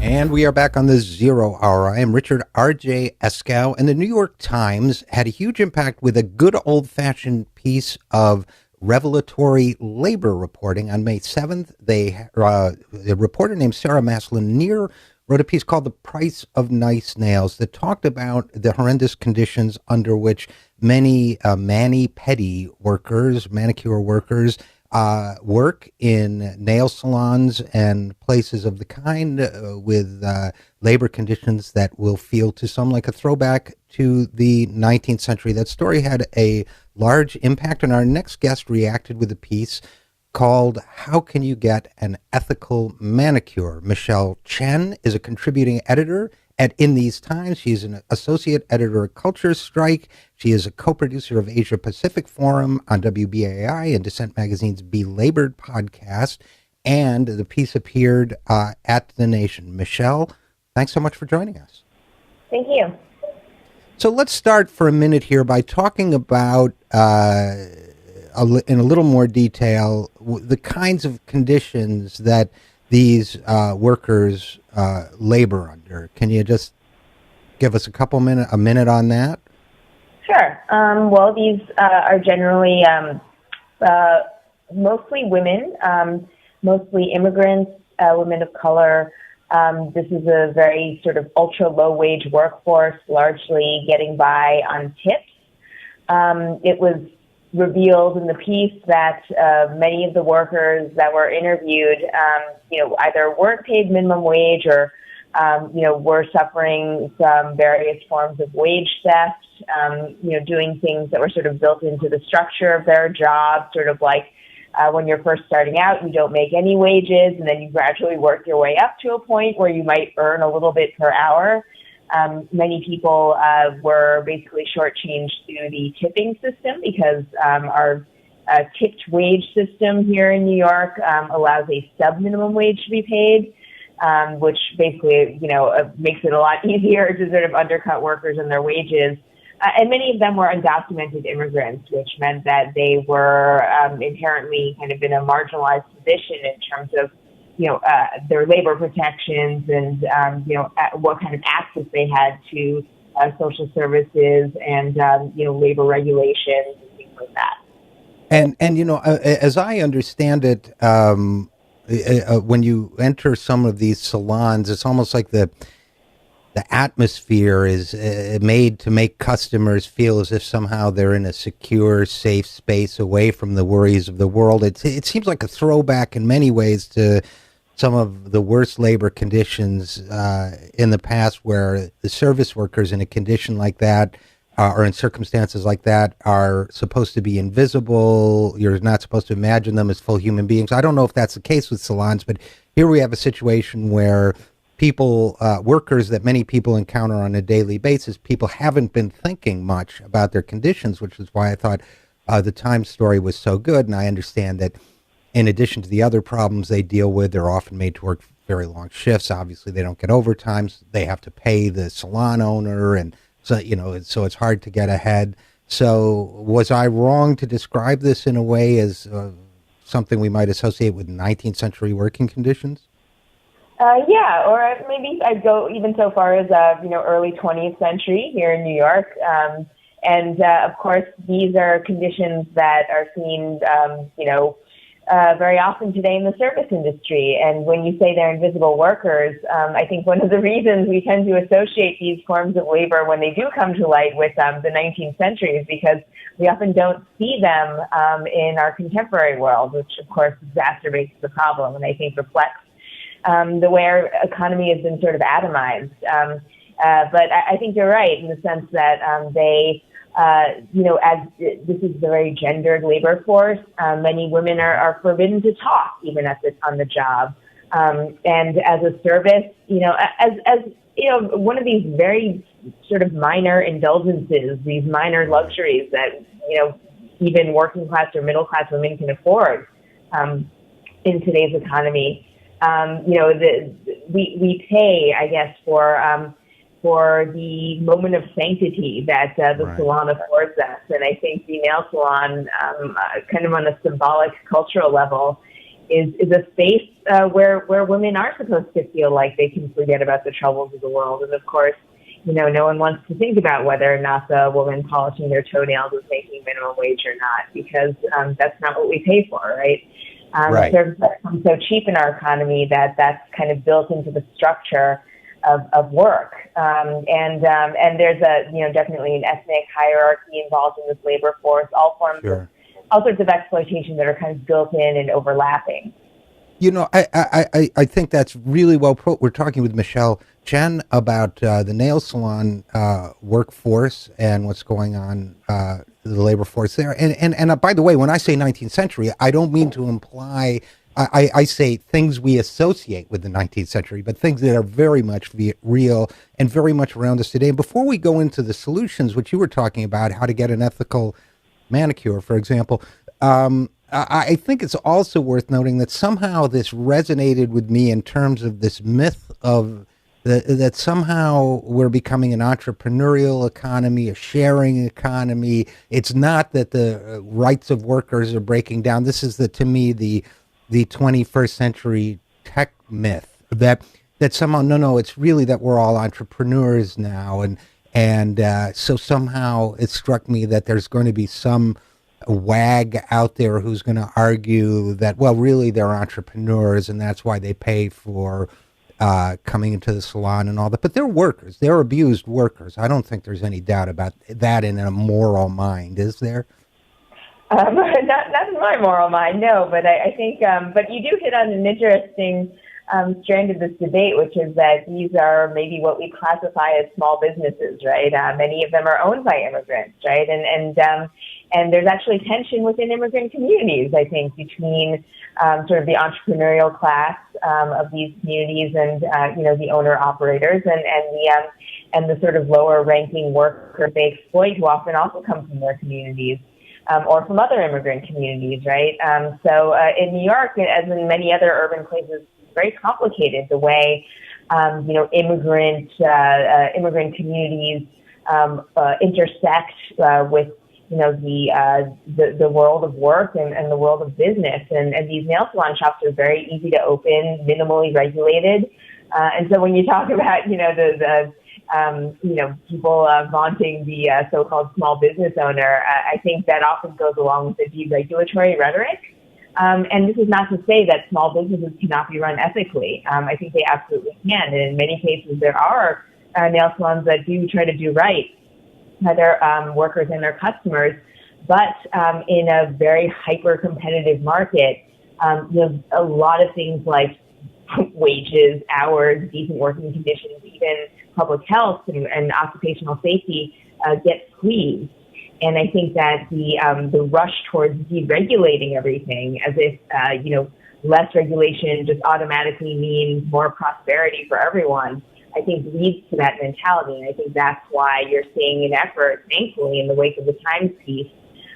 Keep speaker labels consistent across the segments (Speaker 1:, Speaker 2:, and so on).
Speaker 1: And we are back on the Zero Hour. I am Richard RJ Eskow, and the New York Times had a huge impact with a good old-fashioned piece of revelatory labor reporting. On May 7th, a reporter named Sarah Maslin-Neer wrote a piece called The Price of Nice Nails that talked about the horrendous conditions under which many mani-pedi workers, manicure workers, work in nail salons and places of the kind with labor conditions that will feel to some like a throwback to the 19th century. That story had a large impact, and our next guest reacted with a piece called How Can You Get an Ethical Manicure? Michelle Chen is a contributing editor at In These Times. She's an associate editor at Culture Strike. She is a co-producer of Asia Pacific Forum on WBAI and Dissent Magazine's Belabored podcast. And the piece appeared at The Nation. Michelle, thanks so much for joining us.
Speaker 2: Thank you.
Speaker 1: So let's start for a minute here by talking about, in a little more detail, the kinds of conditions that these workers labor under. Can you just give us a minute on that?
Speaker 2: Sure. Well, these are generally mostly women, mostly immigrants, women of color. This is a very sort of ultra-low wage workforce, largely getting by on tips. It was revealed in the piece that many of the workers that were interviewed, either weren't paid minimum wage or, were suffering some various forms of wage theft, doing things that were sort of built into the structure of their job, sort of like when you're first starting out, you don't make any wages, and then you gradually work your way up to a point where you might earn a little bit per hour. Many people were basically shortchanged through the tipping system because our tipped wage system here in New York allows a sub-minimum wage to be paid, which basically, makes it a lot easier to sort of undercut workers in their wages. And many of them were undocumented immigrants, which meant that they were inherently kind of in a marginalized position in terms of their labor protections and, what kind of access they had to social services and, labor regulations and things like that.
Speaker 1: And as I understand it, when you enter some of these salons, it's almost like the atmosphere is made to make customers feel as if somehow they're in a secure, safe space away from the worries of the world. It seems like a throwback in many ways to some of the worst labor conditions in the past, where the service workers in a condition like that or in circumstances like that are supposed to be invisible. You're not supposed to imagine them as full human beings. I don't know if that's the case with salons, but here we have a situation where people, workers that many people encounter on a daily basis, people haven't been thinking much about their conditions, which is why I thought the Times story was so good. And I understand that in addition to the other problems they deal with, they're often made to work very long shifts. Obviously, they don't get overtime. They have to pay the salon owner. And so, so it's hard to get ahead. So was I wrong to describe this in a way as something we might associate with 19th century working conditions?
Speaker 2: Yeah, or maybe I'd go even so far as, early 20th century here in New York. And of course, these are conditions that are seen, very often today in the service industry. And when you say they're invisible workers, I think one of the reasons we tend to associate these forms of labor when they do come to light with the 19th century is because we often don't see them in our contemporary world, which of course exacerbates the problem and I think reflects the way our economy has been sort of atomized. But I think you're right in the sense that they, as this is a very gendered labor force, many women are forbidden to talk even on the job. And as a service, one of these very sort of minor indulgences, these minor luxuries that, even working class or middle class women can afford in today's economy. We pay, I guess, for the moment of sanctity that the
Speaker 1: Right.
Speaker 2: salon affords us. And I think the nail salon, kind of on a symbolic cultural level, is a space where women are supposed to feel like they can forget about the troubles of the world. And of course, no one wants to think about whether or not the woman polishing their toenails is making minimum wage or not, because that's not what we pay for, right?
Speaker 1: Right.
Speaker 2: Services become so cheap in our economy that that's kind of built into the structure of work. And there's definitely an ethnic hierarchy involved in this labor force, all sorts of exploitation that are kind of built in and overlapping.
Speaker 1: I think that's really well put. We're talking with Michelle Chen about the nail salon workforce and what's going on, the labor force there. And by the way, when I say 19th century, I don't mean to imply, I say things we associate with the 19th century, but things that are very much real and very much around us today. And before we go into the solutions, which you were talking about, how to get an ethical manicure, for example, I think it's also worth noting that somehow this resonated with me in terms of this myth of that somehow we're becoming an entrepreneurial economy, a sharing economy. It's not that the rights of workers are breaking down. This is to me the 21st century tech myth that somehow no, it's really that we're all entrepreneurs now, and so somehow it struck me that there's going to be some wag out there who's going to argue that, well, really they're entrepreneurs and that's why they pay for coming into the salon and all that. But they're workers. They're abused workers. I don't think there's any doubt about that in a moral mind, is there?
Speaker 2: Not in my moral mind, no. But I think, but you do hit on an interesting strand of this debate, which is that these are maybe what we classify as small businesses, right? Many of them are owned by immigrants, right? And there's actually tension within immigrant communities, I think, between sort of the entrepreneurial class of these communities and the owner operators and the sort of lower ranking workers they exploit, who often also come from their communities. Or from other immigrant communities, right? So in New York, as in many other urban places, it's very complicated the way immigrant communities intersect with the world of work and the world of business. And these nail salon shops are very easy to open, minimally regulated. And so when you talk about people vaunting the so-called small business owner, I think that often goes along with the deregulatory rhetoric. And this is not to say that small businesses cannot be run ethically. I think they absolutely can. And in many cases, there are nail salons that do try to do right by their workers and their customers. But in a very hyper-competitive market, a lot of things like wages, hours, decent working conditions, even public health and occupational safety get squeezed. And I think that the rush towards deregulating everything, as if less regulation just automatically means more prosperity for everyone, I think leads to that mentality. And I think that's why you're seeing an effort, thankfully, in the wake of the Times piece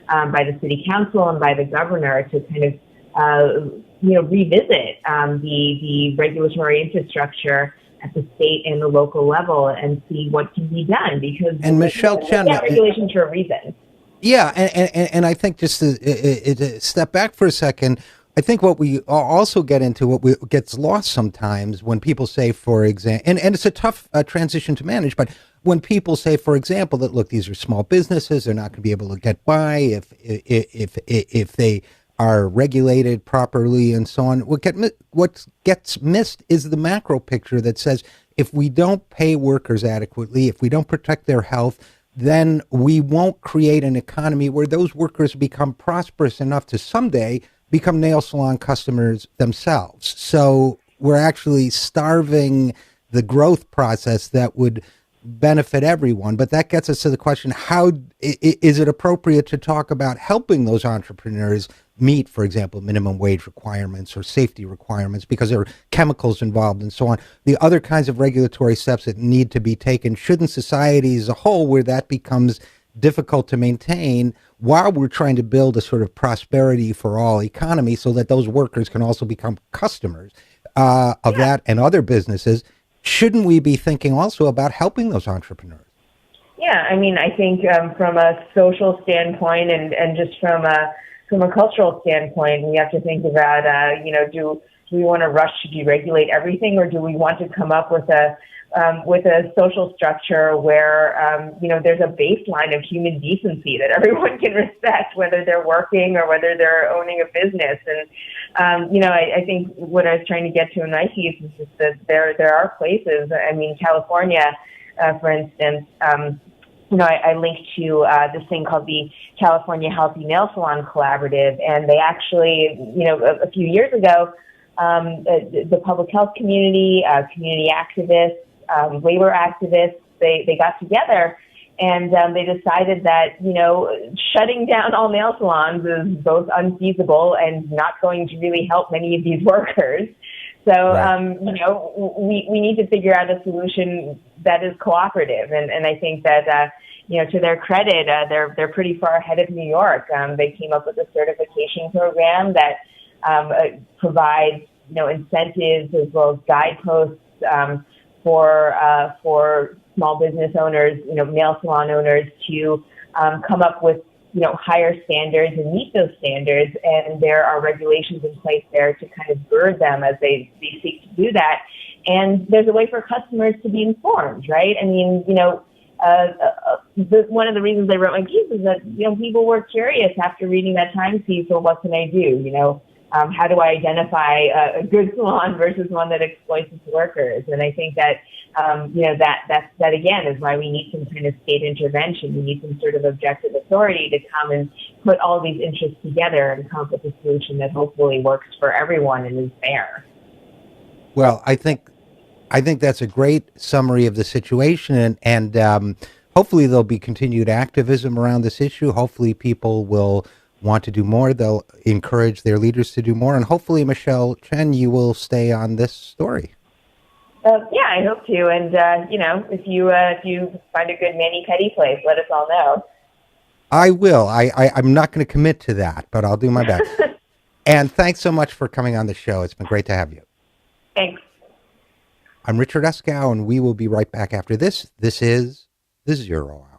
Speaker 2: by the city council and by the governor to kind of revisit the regulatory infrastructure at the state and the local level and see what can be done, because
Speaker 1: Michelle Chen,
Speaker 2: regulations for a reason.
Speaker 1: Yeah, and I think just to step back for a second, I think what we also get into, what gets lost sometimes when people say, for example, and it's a tough transition to manage, but when people say, for example, that look, these are small businesses, they're not going to be able to get by if they are regulated properly and so on. What gets missed is the macro picture that says if we don't pay workers adequately, if we don't protect their health, then we won't create an economy where those workers become prosperous enough to someday become nail salon customers themselves. So we're actually starving the growth process that would benefit everyone. But that gets us to the question, how is it appropriate to talk about helping those entrepreneurs meet, for example, minimum wage requirements or safety requirements, because there are chemicals involved and so on, the other kinds of regulatory steps that need to be taken? Shouldn't society as a whole, where that becomes difficult to maintain, while we're trying to build a sort of prosperity for all economy so that those workers can also become customers of that and other businesses, shouldn't we be thinking also about helping those entrepreneurs?
Speaker 2: Yeah, I mean, I think from a social standpoint and just from from a cultural standpoint, we have to think about, do we want to rush to deregulate everything, or do we want to come up with a social structure where, there's a baseline of human decency that everyone can respect, whether they're working or whether they're owning a business. And, I think what I was trying to get to in my piece is just that there are places, I mean, California, for instance, I linked to this thing called the California Healthy Nail Salon Collaborative, and they actually, a few years ago, the public health community, community activists, labor activists, they got together and they decided that, shutting down all nail salons is both unfeasible and not going to really help many of these workers. So, right. We need to figure out a solution that is cooperative. And I think that, to their credit, they're pretty far ahead of New York. They came up with a certification program that provides, incentives as well as guideposts for small business owners, nail salon owners to come up with, higher standards and meet those standards. And there are regulations in place there to kind of gird them as they seek to do that. And there's a way for customers to be informed, right? I mean, one of the reasons I wrote my piece is that, people were curious after reading that Times piece, well, what can I do? How do I identify a good salon versus one that exploits its workers? And I think that, that again is why we need some kind of state intervention. We need some sort of objective authority to come and put all these interests together and come up with a solution that hopefully works for everyone and is fair.
Speaker 1: Well, I think that's a great summary of the situation, and hopefully there'll be continued activism around this issue. Hopefully people will want to do more. They'll encourage their leaders to do more, and hopefully, Michelle Chen, you will stay on this story.
Speaker 2: Yeah, I hope to. And if you find a good mani-pedi place, let us all know.
Speaker 1: I will. I'm not going to commit to that, but I'll do my best. And thanks so much for coming on the show. It's been great to have you.
Speaker 2: Thanks.
Speaker 1: I'm Richard Eskow, and we will be right back after this. This is the 0 Hour.